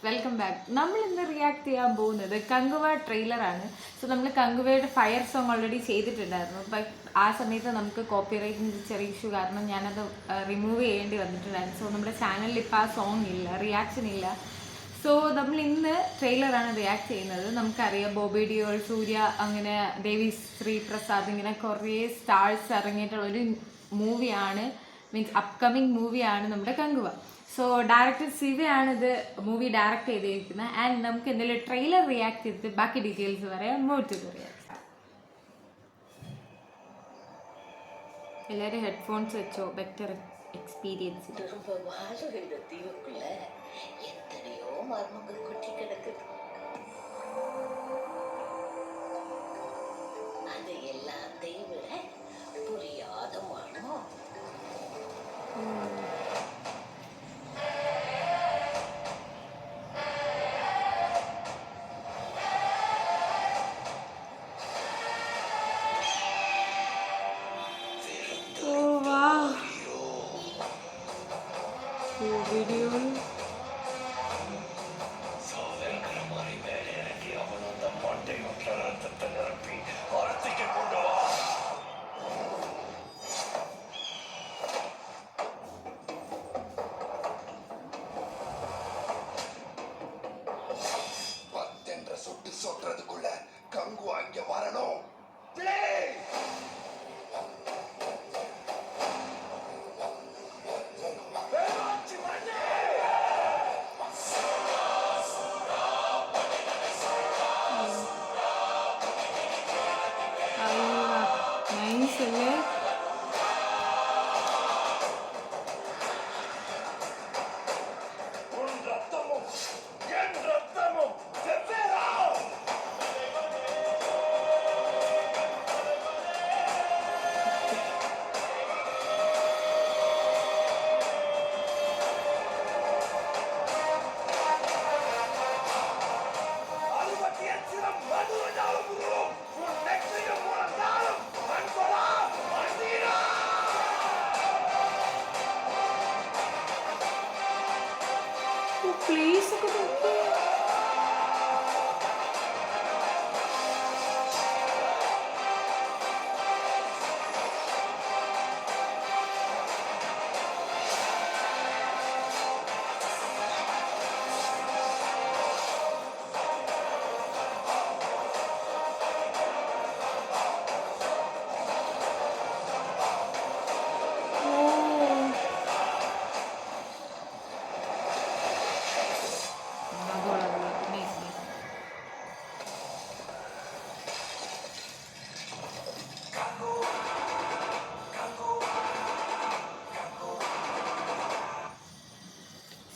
Welcome back. നമ്മൾ ഇന്ന് react ചെയ്യാൻ പോകുന്നത് കങ്കുവ ട്രെയിലറാണ്. സോ നമ്മൾ കങ്കുവയുടെ ഫയർ സോങ് ഓൾറെഡി ചെയ്തിട്ടുണ്ടായിരുന്നു. ബട്ട് ആ സമയത്ത് നമുക്ക് കോപ്പിറൈറ്റിൻ്റെ ചെറിയ ഇഷ്യൂ കാരണം ഞാനത് റിമൂവ് ചെയ്യേണ്ടി വന്നിട്ടുണ്ടായിരുന്നു. സോ നമ്മുടെ ചാനലിൽ ഇപ്പോൾ ആ സോങ് ഇല്ല, റിയാക്ഷൻ ഇല്ല. സോ നമ്മൾ ഇന്ന് ട്രെയിലറാണ് റിയാക്ട് ചെയ്യുന്നത്. നമുക്കറിയാം ബോബി ഡിയോൾ, സൂര്യ, അങ്ങനെ ദേവി ശ്രീ പ്രസാദ്, ഇങ്ങനെ കുറേ സ്റ്റാർസ് ഇറങ്ങിയിട്ടുള്ളൊരു മൂവിയാണ്, മീൻസ് അപ്കമിങ് മൂവിയാണ് നമ്മുടെ കങ്കുവ. സോ ഡയറക്ടർ ശിവയാണ് ഇത് മൂവി ഡയറക്റ്റ് ചെയ്തിരിക്കുന്നത്. ആൻഡ് നമുക്ക് എന്തെങ്കിലും ട്രെയിലർ റിയാക്ട് ചെയ്തിട്ട് ബാക്കി ഡീറ്റെയിൽസ് പറയാം. മോട്ട് റിയാക്ട്. എല്ലാവരും ഹെഡ്ഫോൺസ് വെച്ചോ, ബെറ്റർ എക്സ്പീരിയൻസ്. വീഡിയോ சொல்றதுக்குள்ள கங்கு அங்க வரணும். നൈസ് അല്ലേ? പ്ലീസ് ഒക്കെ നോക്കി.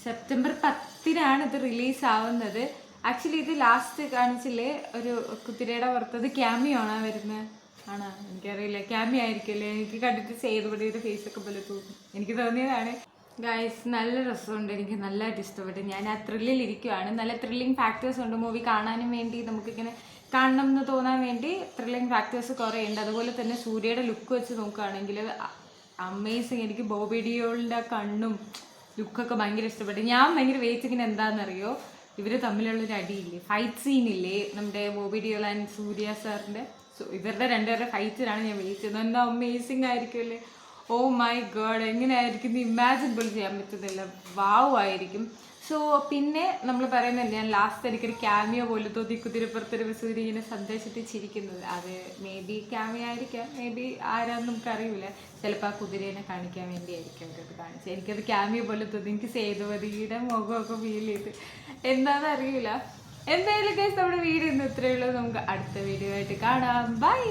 സെപ്റ്റംബർ 10-നാണ് ഇത് റിലീസ് ആവുന്നത്. ആക്ച്വലി ഇത് ലാസ്റ്റ് കാണിച്ചില്ലേ ഒരു കുതിരയുടെ പുറത്തത് ക്യാമിയോ ആണോ വരുന്നത്? ആണോ എനിക്കറിയില്ല, ക്യാമിയോ ആയിരിക്കുമല്ലേ. എനിക്ക് കണ്ടിട്ട് സേതുപടിയുടെ ഫേസൊക്കെ പോലെ തോന്നി, എനിക്ക് തോന്നിയതാണ്. ഗൈസ് നല്ല രസമുണ്ട്, എനിക്ക് നല്ലതായിട്ട് ഇഷ്ടപ്പെട്ടു. ഞാൻ ആ ത്രില്ലിൽ ഇരിക്കുവാണ്. നല്ല ത്രില്ലിങ് ഫാക്ടേഴ്സ് ഉണ്ട് മൂവി കാണാനും വേണ്ടി, നമുക്കിങ്ങനെ കാണണം എന്ന് തോന്നാൻ വേണ്ടി ത്രില്ലിങ് ഫാക്ടേഴ്സ് കുറേ ഉണ്ട്. അതുപോലെ തന്നെ സൂര്യയുടെ ലുക്ക് വെച്ച് നോക്കുകയാണെങ്കിൽ അമേസിങ്. എനിക്ക് ബോബി ഡിയോളിൻ്റെ ആ കണ്ണും ലുക്കൊക്കെ ഭയങ്കര ഇഷ്ടപ്പെട്ടു. ഞാൻ ഭയങ്കര വെയിറ്റിങ്ങിന് എന്താണെന്നറിയോ, ഇവർ തമ്മിലുള്ളൊരു അടിയില്ലേ, ഫൈറ്റ് സീനില്ലേ, നമ്മുടെ ബോബി ഡിയോൾ ആൻഡ് സൂര്യ സാറിൻ്റെ. സോ ഇവരുടെ രണ്ടുപേരുടെ ഫൈറ്റിലാണ് ഞാൻ വെയിറ്റ് ചെയ്യുന്നത്. എന്താ അമേസിങ് ആയിരിക്കുമല്ലേ. ഓ മൈ ഗോഡ്, എങ്ങനെയായിരിക്കും ഇമാജിൻ പോലും ചെയ്യാൻ പറ്റുന്നില്ല. വാവ് ആയിരിക്കും. സോ പിന്നെ നമ്മൾ പറയുന്നത്, ഞാൻ ലാസ്റ്റ് എനിക്കൊരു ക്യാമിയോ പോലെ തോന്നി, കുതിരപ്പുറത്തൊരു സൂര്യ ഇങ്ങനെ സന്ദേശിച്ച് ചിരിക്കുന്നത്. അത് മേ ബി ക്യാമിയോ ആയിരിക്കാം, മേ ബി ആരാന്ന് നമുക്കറിയില്ല. ചിലപ്പോൾ ആ കുതിരേനെ കാണിക്കാൻ വേണ്ടിയായിരിക്കും അവരത് കാണിച്ചത്. എനിക്കത് ക്യാമിയോ പോലെ തോന്നി. എനിക്ക് സേതുപതിയുടെ മുഖമൊക്കെ ഫീൽ ചെയ്ത് എന്താണെന്ന് അറിയില്ല. എന്തായാലും ഗൈസ് നമ്മുടെ വീഡിയോ ഇന്ന് ഇത്രയേ ഉള്ളൂ. നമുക്ക് അടുത്ത വീഡിയോ ആയിട്ട് കാണാം. ബൈ.